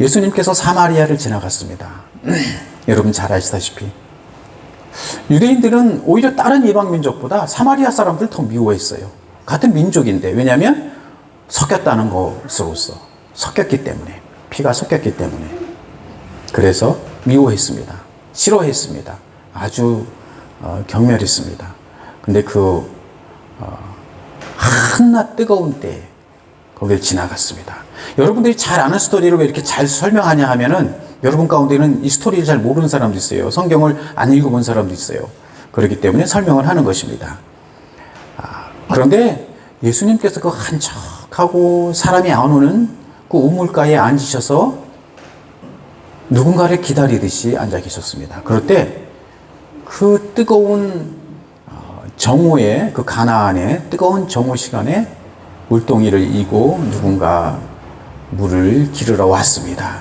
예수님께서 사마리아를 지나갔습니다. 여러분 잘 아시다시피 유대인들은 오히려 다른 이방 민족보다 사마리아 사람들 더 미워했어요. 같은 민족인데, 왜냐하면 섞였다는 것으로서, 섞였기 때문에, 피가 섞였기 때문에. 그래서 미워했습니다. 싫어했습니다. 아주 경멸했습니다. 근데 그 한낮 뜨거운 때에 거길 지나갔습니다. 여러분들이 잘 아는 스토리를 왜 이렇게 잘 설명하냐 하면은, 여러분 가운데는 이 스토리를 잘 모르는 사람도 있어요. 성경을 안 읽어본 사람도 있어요. 그렇기 때문에 설명을 하는 것입니다. 그런데 예수님께서 그 한적하고 사람이 안 오는 그 우물가에 앉으셔서 누군가를 기다리듯이 앉아 계셨습니다. 그럴 때 그 뜨거운 정오에, 그 가나안의 뜨거운 정오 시간에 물동이를 이고 누군가 물을 기르러 왔습니다.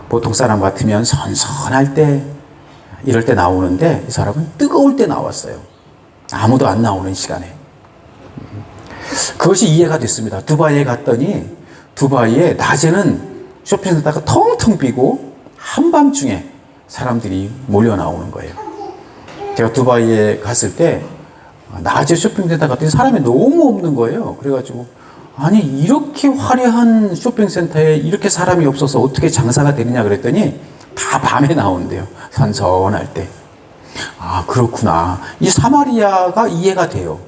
보통 사람 같으면 선선할 때, 이럴 때 나오는데 이 사람은 뜨거울 때 나왔어요. 아무도 안 나오는 시간에. 그것이 이해가 됐습니다. 두바이에 갔더니 두바이에 낮에는 쇼핑센터가 텅텅 비고 한밤중에 사람들이 몰려 나오는 거예요. 제가 두바이에 갔을 때 낮에 쇼핑센터 갔더니 사람이 너무 없는 거예요. 그래가지고 아니 이렇게 화려한 쇼핑센터에 이렇게 사람이 없어서 어떻게 장사가 되느냐 그랬더니 다 밤에 나온대요. 선선할 때. 아 그렇구나. 이 사마리아가 이해가 돼요.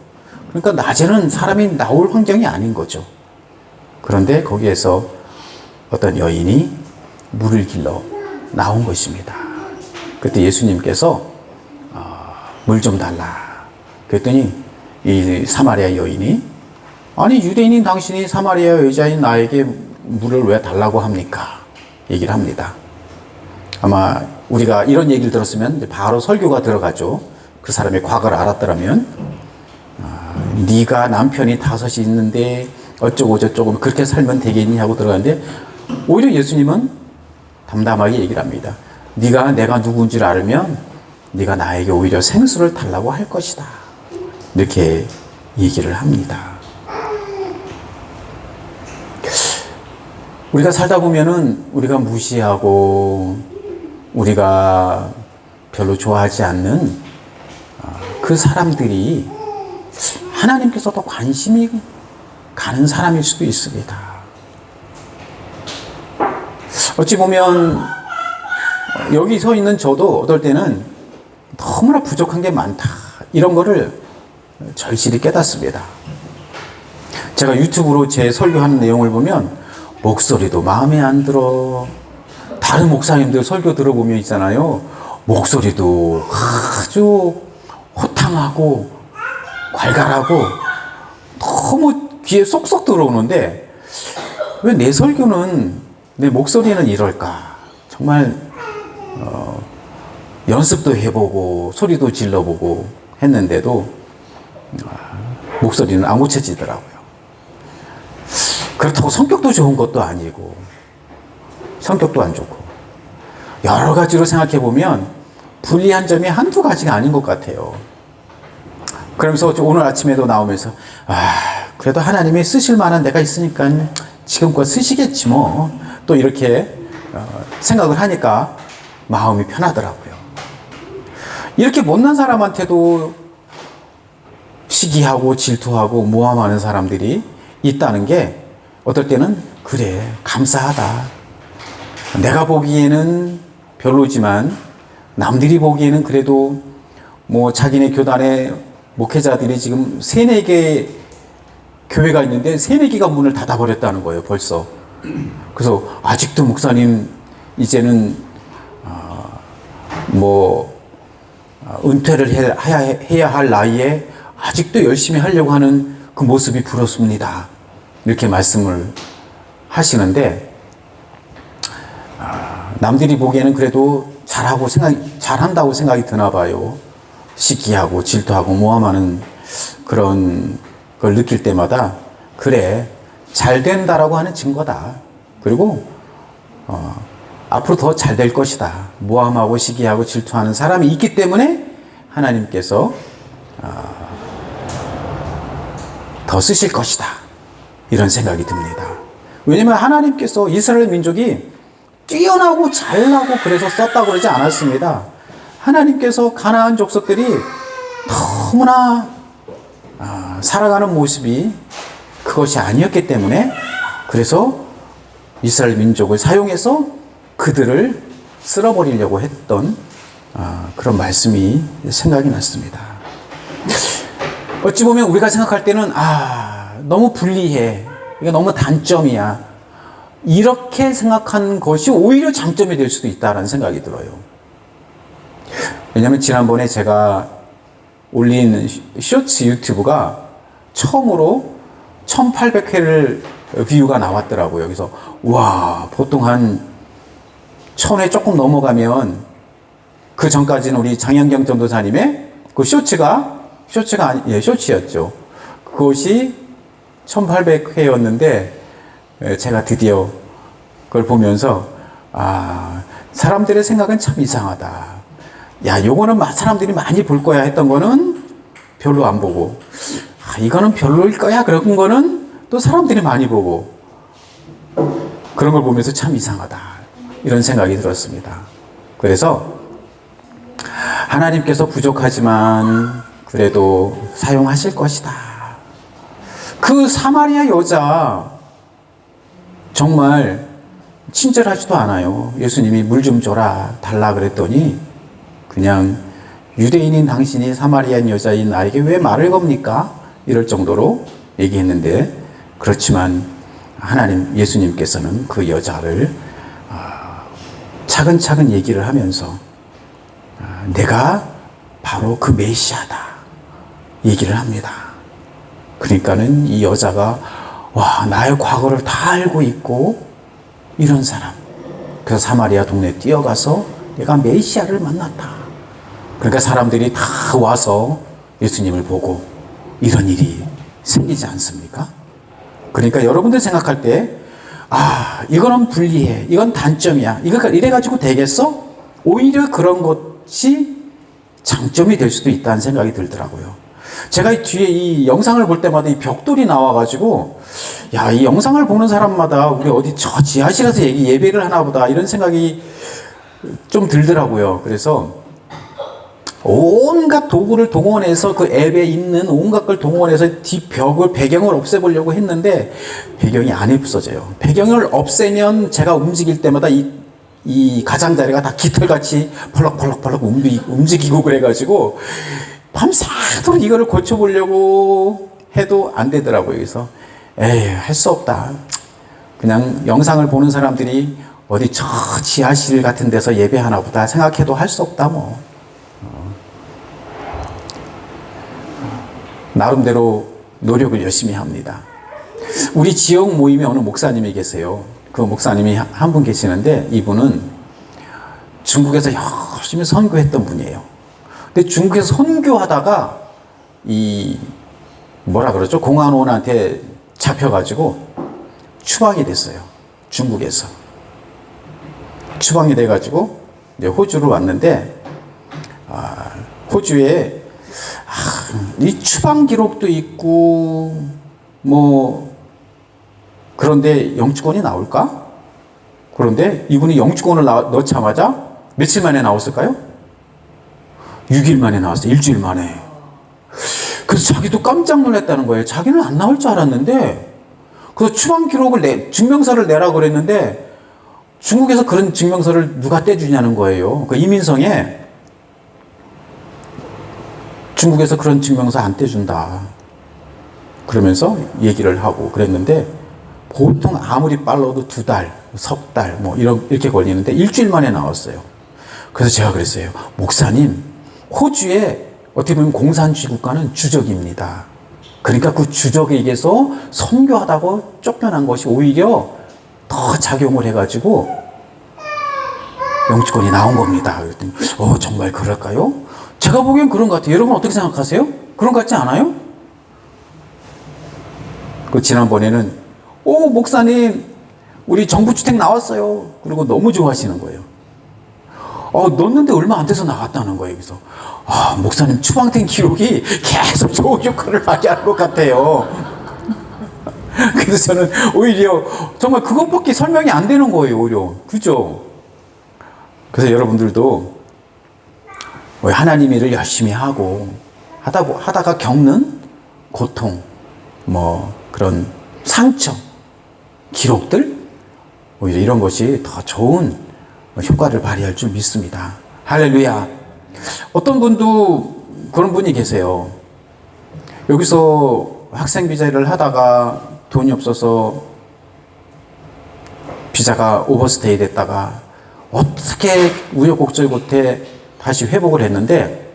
그러니까 낮에는 사람이 나올 환경이 아닌 거죠. 그런데 거기에서 어떤 여인이 물을 길러 나온 것입니다. 그때 예수님께서 물 좀 달라 그랬더니 이 사마리아 여인이, 아니 유대인인 당신이 사마리아 여자인 나에게 물을 왜 달라고 합니까? 얘기를 합니다. 아마 우리가 이런 얘기를 들었으면 바로 설교가 들어가죠. 그 사람의 과거를 알았더라면 네가 남편이 5이 있는데 어쩌고 저쩌고 그렇게 살면 되겠니 하고 들어가는데, 오히려 예수님은 담담하게 얘기를 합니다. 네가 내가 누군지를 알면 네가 나에게 오히려 생수를 달라고 할 것이다. 이렇게 얘기를 합니다. 우리가 살다 보면은 우리가 무시하고 우리가 별로 좋아하지 않는 그 사람들이 하나님께서 더 관심이 가는 사람일 수도 있습니다. 어찌 보면 여기 서 있는 저도 어떨 때는 너무나 부족한 게 많다, 이런 거를 절실히 깨닫습니다. 제가 유튜브로 제 설교하는 내용을 보면 목소리도 마음에 안 들어. 다른 목사님들 설교 들어보면 있잖아요. 목소리도 아주 호탕하고 괄괄하고 너무 귀에 쏙쏙 들어오는데 왜 내 설교는, 내 목소리는 이럴까? 정말 연습도 해보고 소리도 질러보고 했는데도 목소리는 안 고쳐지더라고요. 그렇다고 성격도 좋은 것도 아니고 성격도 안 좋고 여러 가지로 생각해보면 불리한 점이 한두 가지가 아닌 것 같아요. 그러면서 오늘 아침에도 나오면서 그래도 하나님이 쓰실 만한 데가 있으니까 지금껏 쓰시겠지 뭐, 또 이렇게 생각을 하니까 마음이 편하더라고요. 이렇게 못난 사람한테도 시기하고 질투하고 모함하는 사람들이 있다는 게 어떨 때는 그래 감사하다. 내가 보기에는 별로지만 남들이 보기에는 그래도 뭐 자기네 교단의 목회자들이 지금 3-4개 교회가 있는데 3-4개가 문을 닫아버렸다는 거예요, 벌써. 그래서 아직도 목사님 이제는 은퇴를 해야 할 나이에 아직도 열심히 하려고 하는 그 모습이 부럽습니다. 이렇게 말씀을 하시는데, 남들이 보기에는 그래도 잘한다고 생각이 드나 봐요. 시기하고 질투하고 모함하는 그런 걸 느낄 때마다 그래 잘 된다라고 하는 증거다. 그리고 앞으로 더 잘 될 것이다. 모함하고 시기하고 질투하는 사람이 있기 때문에 하나님께서 더 쓰실 것이다. 이런 생각이 듭니다. 왜냐하면 하나님께서 이스라엘 민족이 뛰어나고 잘나고 그래서 썼다고 그러지 않았습니다. 하나님께서 가나안 족속들이 너무나 살아가는 모습이 그것이 아니었기 때문에 그래서 이스라엘 민족을 사용해서 그들을 쓸어버리려고 했던 그런 말씀이 생각이 났습니다. 어찌 보면 우리가 생각할 때는 너무 불리해, 이게 너무 단점이야, 이렇게 생각한 것이 오히려 장점이 될 수도 있다는 생각이 들어요. 왜냐하면 지난번에 제가 올린 쇼츠 유튜브가 처음으로 1800회를 뷰가 나왔더라고요. 그래서 와, 보통 한 1000회 조금 넘어가면, 그 전까지는 우리 장현경 전도사님의 그 쇼츠였죠. 그것이 1800회였는데 제가 드디어 그걸 보면서 사람들의 생각은 참 이상하다. 야, 요거는 사람들이 많이 볼 거야 했던 거는 별로 안 보고, 이거는 별로일 거야 그런 거는 또 사람들이 많이 보고, 그런 걸 보면서 참 이상하다, 이런 생각이 들었습니다. 그래서 하나님께서 부족하지만 그래도 사용하실 것이다. 그 사마리아 여자 정말 친절하지도 않아요. 예수님이 물 좀 줘라 달라 그랬더니 그냥 유대인인 당신이 사마리안 여자인 나에게 왜 말을 겁니까? 이럴 정도로 얘기했는데, 그렇지만 하나님, 예수님께서는 그 여자를 차근차근 얘기를 하면서 내가 바로 그 메시아다 얘기를 합니다. 그러니까는 이 여자가 나의 과거를 다 알고 있고 이런 사람, 그래서 사마리아 동네에 뛰어가서 내가 메시아를 만났다. 그러니까 사람들이 다 와서 예수님을 보고 이런 일이 생기지 않습니까? 그러니까 여러분들 생각할 때 이거는 불리해, 이건 단점이야, 이래가지고 되겠어? 오히려 그런 것이 장점이 될 수도 있다는 생각이 들더라고요. 제가 이 뒤에 이 영상을 볼 때마다 이 벽돌이 나와가지고, 이 영상을 보는 사람마다 우리 어디 저 지하실에서 예배를 하나 보다, 이런 생각이 좀 들더라고요. 그래서 온갖 도구를 동원해서, 그 앱에 있는 온갖 걸 동원해서 뒷벽을, 배경을 없애보려고 했는데 배경이 안 없어져요. 배경을 없애면 제가 움직일 때마다 이 가장자리가 다 깃털같이 펄럭펄럭 움직이고 그래가지고 밤새도록 이거를 고쳐보려고 해도 안 되더라고요. 그래서 할 수 없다. 그냥 영상을 보는 사람들이 어디 저 지하실 같은 데서 예배하나 보다 생각해도 할 수 없다 뭐. 나름대로 노력을 열심히 합니다. 우리 지역 모임에 어느 목사님이 계세요. 그 목사님이 한 분 계시는데, 이분은 중국에서 열심히 선교했던 분이에요. 근데 중국에서 선교하다가 공안원한테 잡혀가지고 추방이 됐어요. 중국에서 추방이 돼가지고 이제 호주로 왔는데, 호주에 이 추방 기록도 있고 그런데 영주권이 나올까? 그런데 이분이 영주권을 넣자마자 며칠 만에 나왔을까요? 6일 만에 나왔어요. 일주일 만에. 그래서 자기도 깜짝 놀랐다는 거예요. 자기는 안 나올 줄 알았는데, 그래서 추방 기록을 증명서를 내라고 그랬는데 중국에서 그런 증명서를 누가 떼주냐는 거예요. 그 이민성에 중국에서 그런 증명서 안 떼준다 그러면서 얘기를 하고 그랬는데, 보통 아무리 빨라도 2달, 석 달 이렇게 걸리는데 일주일 만에 나왔어요. 그래서 제가 그랬어요. 목사님, 호주에 어떻게 보면 공산주의 국가는 주적입니다. 그러니까 그 주적에게서 선교하다고 쫓겨난 것이 오히려 더 작용을 해가지고 영주권이 나온 겁니다. 그랬더니 정말 그럴까요? 제가 보기엔 그런 것 같아요. 여러분 어떻게 생각하세요? 그런 것 같지 않아요? 지난번에는 목사님 우리 정부주택 나왔어요. 그리고 너무 좋아하시는 거예요. 넣었는데 얼마 안 돼서 나갔다는 거예요. 그래서 목사님 추방된 기록이 계속 좋은 효과를 많이 하는 것 같아요. 그래서 저는 오히려 정말 그것밖에 설명이 안 되는 거예요, 오히려. 그죠? 그래서 여러분들도 하나님 일을 열심히 하고 하다가 겪는 고통, 그런 상처, 기록들, 오히려 이런 것이 더 좋은 효과를 발휘할 줄 믿습니다. 할렐루야. 어떤 분도 그런 분이 계세요. 여기서 학생 비자 일을 하다가 돈이 없어서 비자가 오버스테이 됐다가 어떻게 우여곡절 끝에 다시 회복을 했는데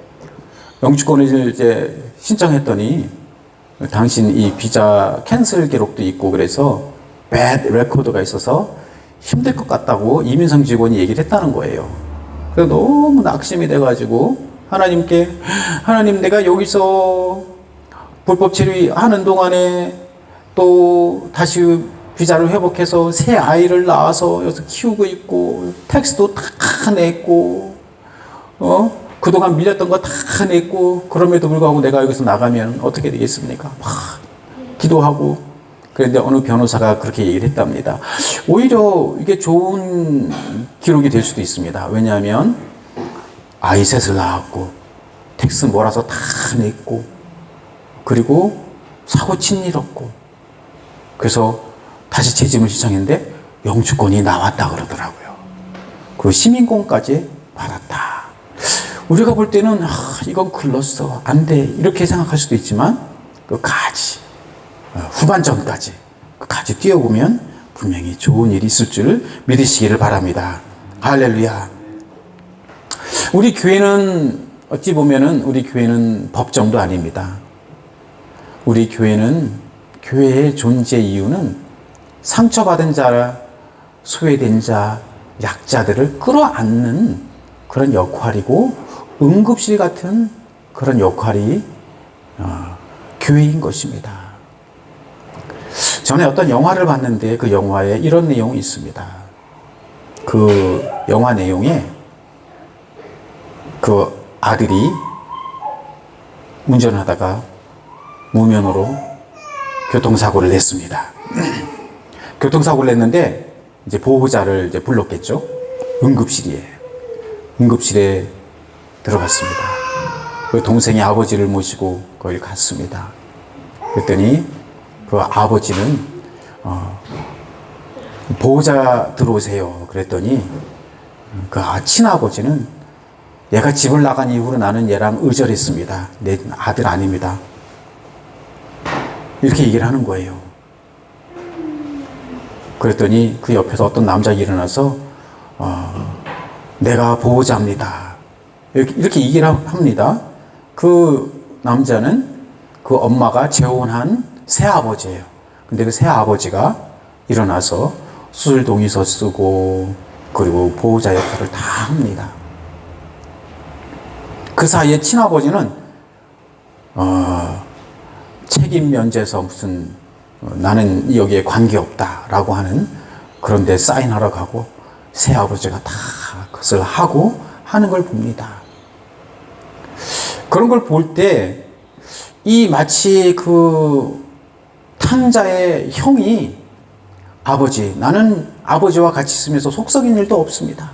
영주권을 이제 신청했더니 당신 이 비자 캔슬 기록도 있고 그래서 배드 레코드가 있어서 힘들 것 같다고 이민성 직원이 얘기를 했다는 거예요. 그래서 너무 낙심이 돼가지고 하나님 내가 여기서 불법 체류하는 동안에 또 다시 비자를 회복해서 새 아이를 낳아서 여기서 키우고 있고 텍스도 다 냈고 그동안 밀렸던 거 다 냈고 그럼에도 불구하고 내가 여기서 나가면 어떻게 되겠습니까? 막 기도하고 그런데 어느 변호사가 그렇게 얘기를 했답니다. 오히려 이게 좋은 기록이 될 수도 있습니다. 왜냐하면 아이 셋을 낳았고 텍스 몰아서 다 냈고 그리고 사고 친 일 없고 그래서 다시 재짐을 신청했는데 영주권이 나왔다 그러더라고요. 그리고 시민권까지 받았다. 우리가 볼 때는 이건 글렀어 안 돼 이렇게 생각할 수도 있지만 끝까지 후반전까지 끝까지 뛰어보면 분명히 좋은 일이 있을 줄 믿으시기를 바랍니다. 할렐루야. 우리 교회는 어찌 보면은 우리 교회는 법정도 아닙니다. 우리 교회는 교회의 존재 이유는 상처받은 자, 소외된 자, 약자들을 끌어안는 그런 역할이고 응급실 같은 그런 역할이 교회인 것입니다. 전에 어떤 영화를 봤는데 그 영화에 이런 내용이 있습니다. 그 영화 내용에 그 아들이 운전하다가 무면허로 교통사고를 냈습니다. 교통사고를 냈는데 이제 보호자를 이제 불렀겠죠. 응급실에 들어갔습니다. 그 동생이 아버지를 모시고 거기 갔습니다. 그랬더니 그 아버지는 보호자 들어오세요. 그랬더니 그 친아버지는 얘가 집을 나간 이후로 나는 얘랑 의절했습니다. 내 아들 아닙니다. 이렇게 얘기를 하는 거예요. 그랬더니 그 옆에서 어떤 남자가 일어나서 내가 보호자입니다. 이렇게 얘기를 합니다. 그 남자는 그 엄마가 재혼한 새아버지예요. 근데 그 새아버지가 일어나서 수술 동의서 쓰고 그리고 보호자 역할을 다 합니다. 그 사이에 친아버지는 책임 면제서 무슨 나는 여기에 관계없다라고 하는 그런 데 사인하러 가고 새아버지가 다 그것을 하고 하는 걸 봅니다. 그런 걸 볼 때 이 마치 그 탕자의 형이 나는 아버지와 같이 있으면서 속 썩인 일도 없습니다.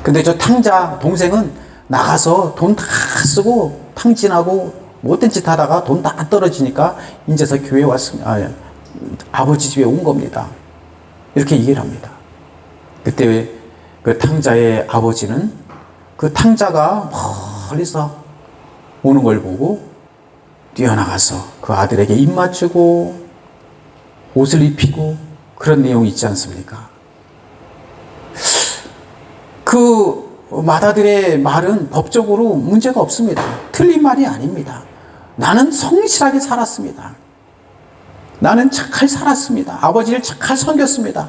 근데 저 탕자 동생은 나가서 돈 다 쓰고 탕진하고 못된 짓 하다가 돈 다 떨어지니까 인제서 교회에 왔습니다. 아버지 집에 온 겁니다. 이렇게 얘기를 합니다. 그때 그 탕자의 아버지는 그 탕자가 멀리서 오는 걸 보고 뛰어나가서 그 아들에게 입 맞추고 옷을 입히고 그런 내용이 있지 않습니까? 그 맏아들의 말은 법적으로 문제가 없습니다. 틀린 말이 아닙니다. 나는 성실하게 살았습니다. 나는 착하게 살았습니다. 아버지를 착하게 섬겼습니다.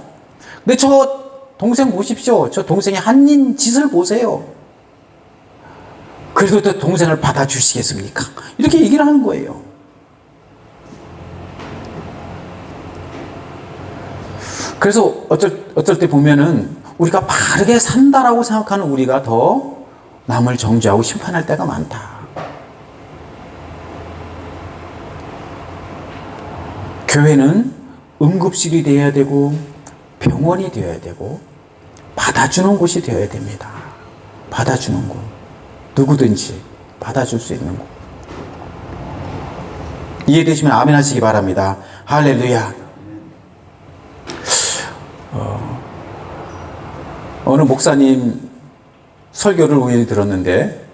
근데 저 동생 보십시오. 저 동생이 한 짓을 보세요. 그래도 또 동생을 받아주시겠습니까? 이렇게 얘기를 하는 거예요. 그래서 어쩔 때 보면은 우리가 바르게 산다라고 생각하는 우리가 더 남을 정죄하고 심판할 때가 많다. 교회는 응급실이 되어야 되고 병원이 되어야 되고 받아주는 곳이 되어야 됩니다. 받아주는 곳. 누구든지 받아줄 수 있는 곳. 이해되시면 아멘 하시기 바랍니다. 할렐루야. 어느 목사님 설교를 우연히 들었는데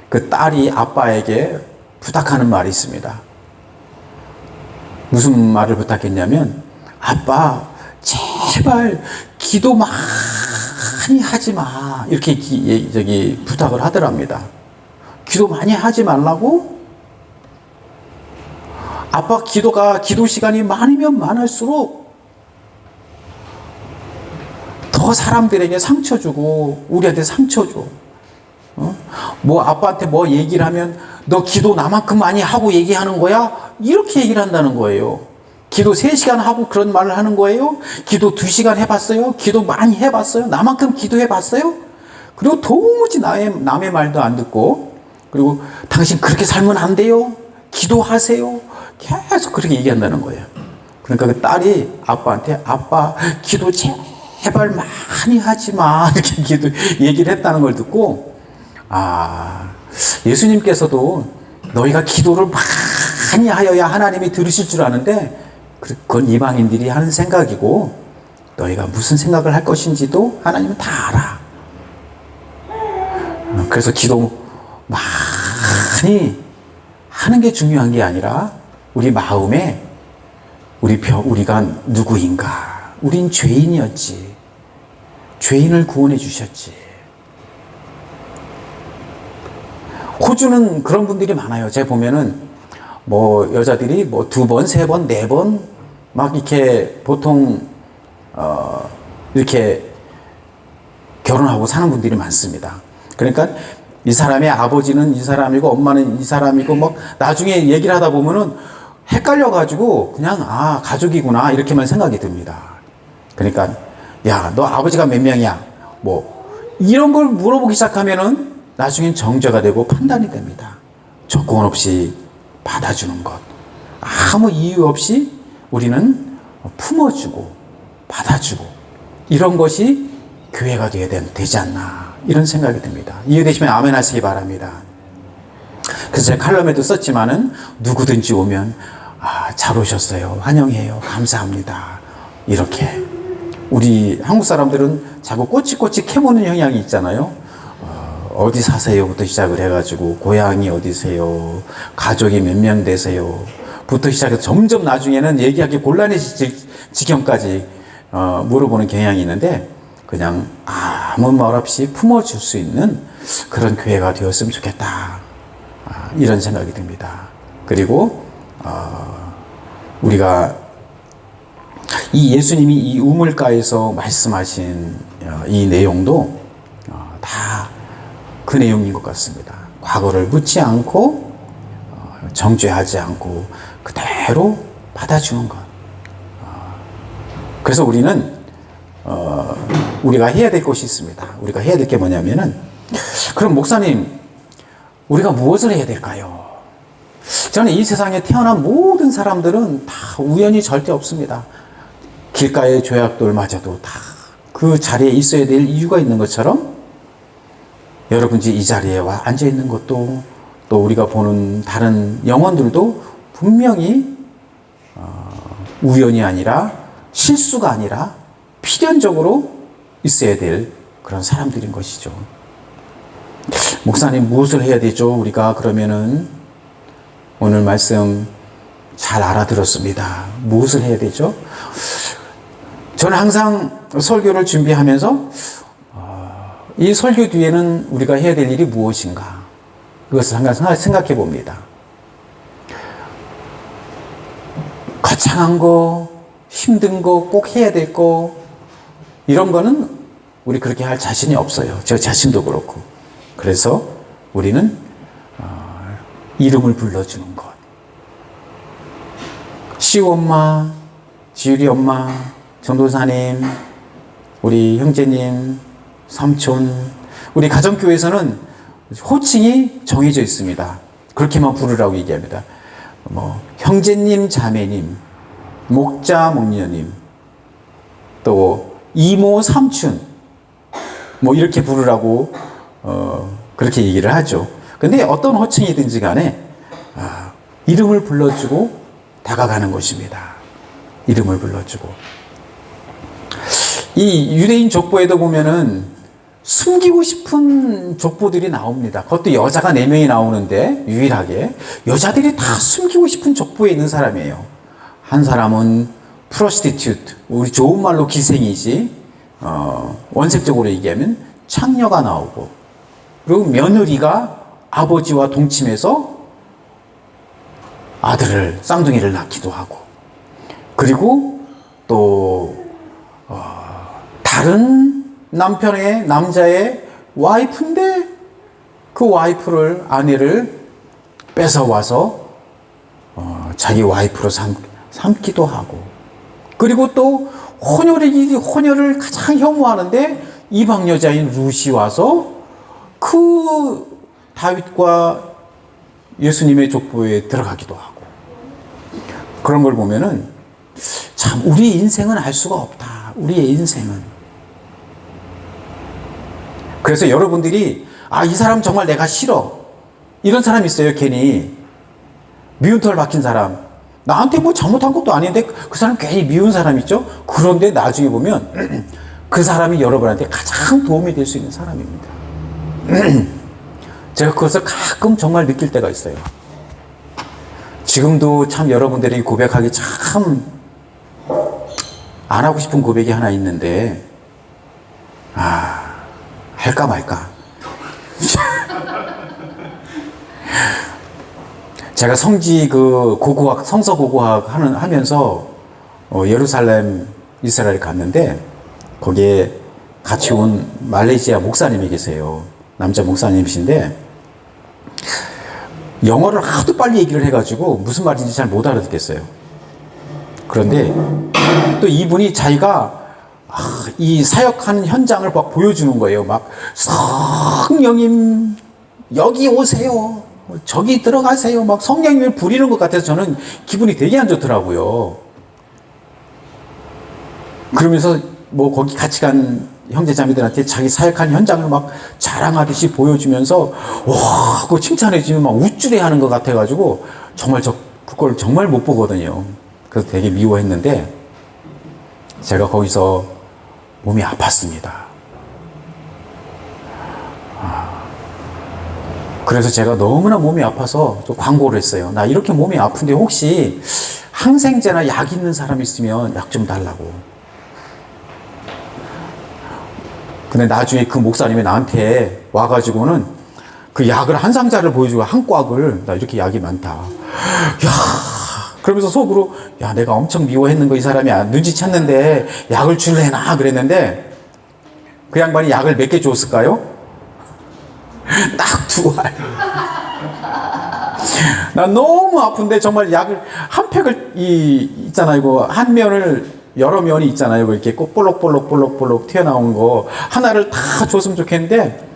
그 딸이 아빠에게 부탁하는 말이 있습니다. 무슨 말을 부탁했냐면, 아빠 제발 기도 많이 하지 마, 이렇게 부탁을 하더랍니다. 기도 많이 하지 말라고? 아빠 기도 시간이 많으면 많을수록 더 사람들에게 상처 주고 우리한테 상처 줘. 뭐 아빠한테 뭐 얘기를 하면 너 기도 나만큼 많이 하고 얘기하는 거야? 이렇게 얘기를 한다는 거예요. 기도 3시간 하고 그런 말을 하는 거예요? 기도 2시간 해봤어요? 기도 많이 해봤어요? 나만큼 기도해봤어요? 그리고 도무지 남의 말도 안 듣고, 그리고 당신 그렇게 살면 안 돼요? 기도하세요? 계속 그렇게 얘기한다는 거예요. 그러니까 그 딸이 아빠한테, 아빠 기도 제발 많이 하지 마, 이렇게 얘기를 했다는 걸 듣고, 예수님께서도 너희가 기도를 많이 하여야 하나님이 들으실 줄 아는데 그건 이방인들이 하는 생각이고, 너희가 무슨 생각을 할 것인지도 하나님은 다 알아. 그래서 기도 많이 하는 게 중요한 게 아니라 우리 마음에 우리가 누구인가? 우린 죄인이었지. 죄인을 구원해 주셨지. 호주는 그런 분들이 많아요. 제가 보면은 뭐 여자들이 뭐 2번, 3번, 4번 막 이렇게 보통 이렇게 결혼하고 사는 분들이 많습니다. 그러니까 이 사람의 아버지는 이 사람이고 엄마는 이 사람이고 막 나중에 얘기를 하다 보면은 헷갈려가지고 그냥 가족이구나 이렇게만 생각이 듭니다. 그러니까 야, 너 아버지가 몇 명이야? 뭐 이런 걸 물어보기 시작하면은 나중엔 정죄가 되고 판단이 됩니다. 조건 없이 받아주는 것, 아무 이유 없이 우리는 품어주고 받아주고 이런 것이 교회가 되지 않나, 이런 생각이 듭니다. 이해되시면 아멘 하시기 바랍니다. 그래서 제가 칼럼에도 썼지만은 누구든지 오면 잘 오셨어요, 환영해요, 감사합니다, 이렇게. 우리 한국 사람들은 자꾸 꼬치꼬치 캐묻는 경향이 있잖아요. 어디 사세요부터 시작을 해가지고 고향이 어디세요, 가족이 몇 명 되세요 부터 시작해서 점점 나중에는 얘기하기 곤란해질 지경까지 물어보는 경향이 있는데, 그냥 아무 말 없이 품어줄 수 있는 그런 교회가 되었으면 좋겠다, 이런 생각이 듭니다. 그리고 우리가 이 예수님이 이 우물가에서 말씀하신 이 내용도 다 그 내용인 것 같습니다. 과거를 묻지 않고 정죄하지 않고 그대로 받아주는 것. 그래서 우리는 우리가 해야 될 것이 있습니다. 우리가 해야 될 게 뭐냐면은, 그럼 목사님 우리가 무엇을 해야 될까요? 저는 이 세상에 태어난 모든 사람들은 다 우연이 절대 없습니다. 길가의 죄악돌마저도 다 그 자리에 있어야 될 이유가 있는 것처럼, 여러분이 이 자리에 와 앉아 있는 것도, 또 우리가 보는 다른 영혼들도 분명히 우연이 아니라, 실수가 아니라 필연적으로 있어야 될 그런 사람들인 것이죠. 목사님 무엇을 해야 되죠? 우리가 그러면은 오늘 말씀 잘 알아들었습니다. 무엇을 해야 되죠? 저는 항상 설교를 준비하면서 이 설교 뒤에는 우리가 해야 될 일이 무엇인가, 그것을 항상 생각해 봅니다. 거창한 거, 힘든 거, 꼭 해야 될 거, 이런 거는 우리 그렇게 할 자신이 없어요. 저 자신도 그렇고. 그래서 우리는 이름을 불러주는 것. 시우 엄마, 지율이 엄마, 전도사님, 우리 형제님, 삼촌, 우리 가정교회에서는 호칭이 정해져 있습니다. 그렇게만 부르라고 얘기합니다. 뭐 형제님, 자매님, 목자, 목녀님, 또 이모, 삼촌, 뭐 이렇게 부르라고 그렇게 얘기를 하죠. 근데 어떤 호칭이든지 간에 이름을 불러주고 다가가는 것입니다. 이름을 불러주고. 이 유대인 족보에도 보면은 숨기고 싶은 족보들이 나옵니다. 그것도 여자가 4명이 나오는데 유일하게 여자들이 다 숨기고 싶은 족보에 있는 사람이에요. 한 사람은 prostitute, 우리 좋은 말로 기생이지, 원색적으로 얘기하면 창녀가 나오고, 그리고 며느리가 아버지와 동침해서 아들을, 쌍둥이를 낳기도 하고, 그리고 또 다른 남자의 와이프인데 그 와이프를, 아내를 뺏어와서 자기 와이프로 삼기도 하고, 그리고 또 혼혈을 가장 혐오하는데 이방 여자인 룻이 와서 그 다윗과 예수님의 족보에 들어가기도 하고, 그런 걸 보면은 참 우리의 인생은 알 수가 없다. 우리의 인생은. 그래서 여러분들이 이 사람 정말 내가 싫어, 이런 사람 있어요. 괜히 미운 털 박힌 사람, 나한테 뭐 잘못한 것도 아닌데 그 사람 괜히 미운 사람 있죠. 그런데 나중에 보면 그 사람이 여러분한테 가장 도움이 될 수 있는 사람입니다. 제가 그것을 가끔 정말 느낄 때가 있어요. 지금도 참 여러분들이 고백하기 참 안 하고 싶은 고백이 하나 있는데, 할까 말까. 제가 성서 고고학 하면서 예루살렘, 이스라엘 갔는데, 거기에 같이 온 말레이시아 목사님이 계세요. 남자 목사님이신데, 영어를 하도 빨리 얘기를 해가지고 무슨 말인지 잘 못 알아듣겠어요. 그런데 또 이분이 자기가 이 사역하는 현장을 막 보여주는 거예요. 막 성령님 여기 오세요, 저기 들어가세요, 막 성령님을 부리는 것 같아서 저는 기분이 되게 안 좋더라고요. 그러면서 뭐 거기 같이 간 형제자매들한테 자기 사역하는 현장을 막 자랑하듯이 보여주면서 와 그거 칭찬해 주면 막 우쭐해 하는 것 같아가지고 정말 그걸 정말 못 보거든요. 그래서 되게 미워했는데 제가 거기서 몸이 아팠습니다. 그래서 제가 너무나 몸이 아파서 좀 광고를 했어요. 나 이렇게 몸이 아픈데 혹시 항생제나 약 있는 사람 있으면 약 좀 달라고. 근데 나중에 그 목사님이 나한테 와가지고는 그 약을 한 상자를 보여주고 한 꽉을, 나 이렇게 약이 많다. 야, 그러면서 속으로 야 내가 엄청 미워했는 거 이 사람이 눈치챘는데 약을 줄래나 그랬는데 그 양반이 약을 몇 개 줬을까요? 딱 2알. 나 너무 아픈데 정말 약을 한 팩을 있잖아요. 이거 한 면을 여러 면이 있잖아요. 이렇게 꼭 볼록볼록 튀어나온 거 하나를 다 줬으면 좋겠는데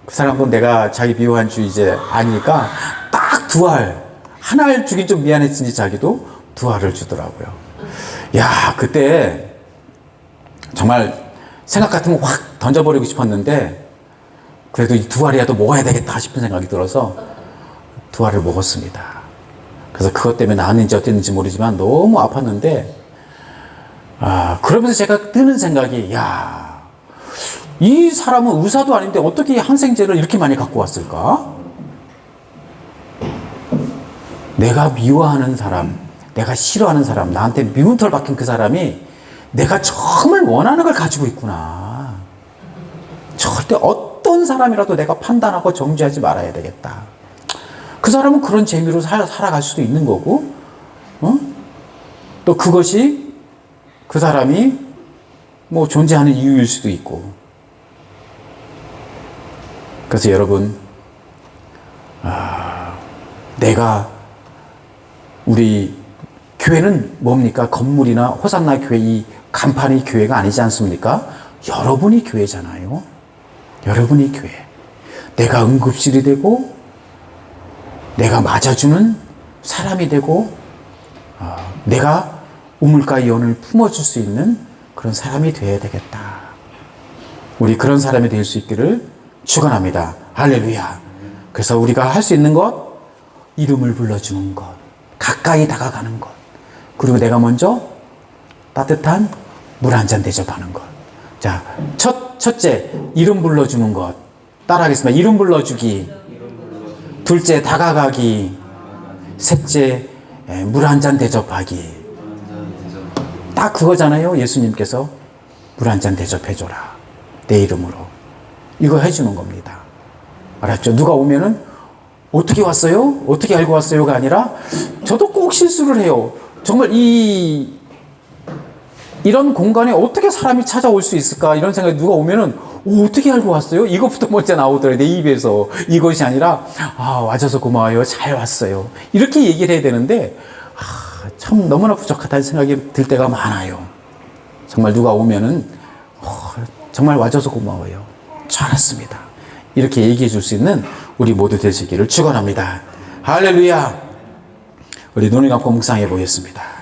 그 사람도 내가 자기 미워한 줄 이제 아니까 딱 2알. 하나를 주긴 좀 미안했으니 자기도 2알을 주더라고요. 야, 그때 정말 생각 같은 거 확 던져버리고 싶었는데 그래도 이 2알이라도 먹어야 되겠다 싶은 생각이 들어서 2알을 먹었습니다. 그래서 그것 때문에 나았는지 어땠는지 모르지만 너무 아팠는데 그러면서 제가 드는 생각이 야, 이 사람은 의사도 아닌데 어떻게 항생제를 이렇게 많이 갖고 왔을까? 내가 미워하는 사람, 내가 싫어하는 사람, 나한테 미운 털 박힌 그 사람이 내가 정말 원하는 걸 가지고 있구나. 절대 어떤 사람이라도 내가 판단하고 정죄하지 말아야 되겠다. 그 사람은 그런 재미로 살아갈 수도 있는 거고, 또 그것이 그 사람이 뭐 존재하는 이유일 수도 있고. 그래서 여러분, 우리 교회는 뭡니까? 건물이나 호산나 교회, 이 간판이 교회가 아니지 않습니까? 여러분이 교회잖아요. 여러분이 교회. 내가 응급실이 되고, 내가 맞아주는 사람이 되고, 내가 우물가의 연을 품어줄 수 있는 그런 사람이 되어야 되겠다. 우리 그런 사람이 될 수 있기를 축원합니다. 할렐루야. 그래서 우리가 할 수 있는 것, 이름을 불러주는 것, 가까이 다가가는 것, 그리고 내가 먼저 따뜻한 물 한 잔 대접하는 것. 자, 첫째, 이름 불러주는 것. 따라하겠습니다. 이름 불러주기. 둘째, 다가가기. 셋째, 물 한 잔 대접하기. 딱 그거잖아요. 예수님께서 물 한 잔 대접해줘라. 내 이름으로. 이거 해주는 겁니다. 알았죠? 누가 오면은 어떻게 왔어요? 어떻게 알고 왔어요가 아니라 저도 꼭 실수를 해요. 정말 이런 공간에 어떻게 사람이 찾아올 수 있을까? 이런 생각이 누가 오면은 어떻게 알고 왔어요? 이것부터 먼저 나오더라고요. 내 입에서. 이것이 아니라 와줘서 고마워요. 잘 왔어요. 이렇게 얘기를 해야 되는데 참 너무나 부족하다는 생각이 들 때가 많아요. 정말 누가 오면은 정말 와줘서 고마워요. 잘 왔습니다. 이렇게 얘기해 줄 수 있는 우리 모두 되시기를 축원합니다. 할렐루야. 우리 눈을 감고 묵상해 보겠습니다.